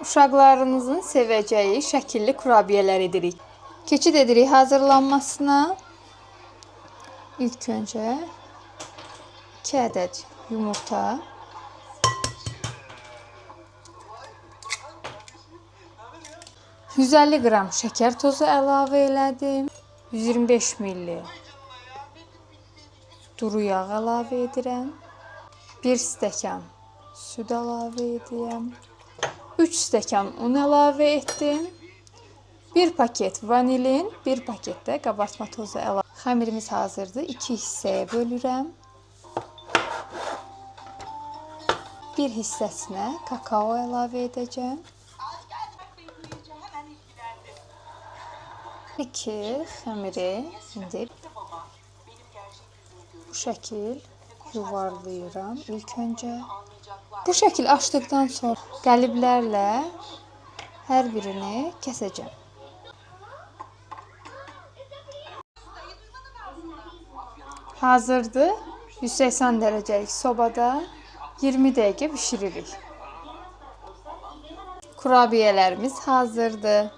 uşaqlarınızın sevəcəyi şəkilli kurabiyələr edirik. Keçid edirik hazırlanmasına. İlk öncə 2 ədəd yumurta, 150 qram şəkər tozu əlavə elədim. 125 ml duru yağ əlavə edirəm. 1 stəkan süd əlavə edirəm. 3 stəkan un əlavə etdim. 1 paket vanilin, 1 paket də qabartma tozu əlavə. Xəmirimiz hazırdır. 2 hissəyə bölürəm. Bir hissəsinə kakao əlavə edəcəm. 2 xəmiri indi bu şəkil yuvarlayıram ilk öncə. Bu şəkil açdıqdan sonra qəliblərlə hər birini kəsəcəm. Hazırdır. 180 dərəcəlik sobada 20 dəqiqə bişiririk. Kurabiyələrimiz hazırdır.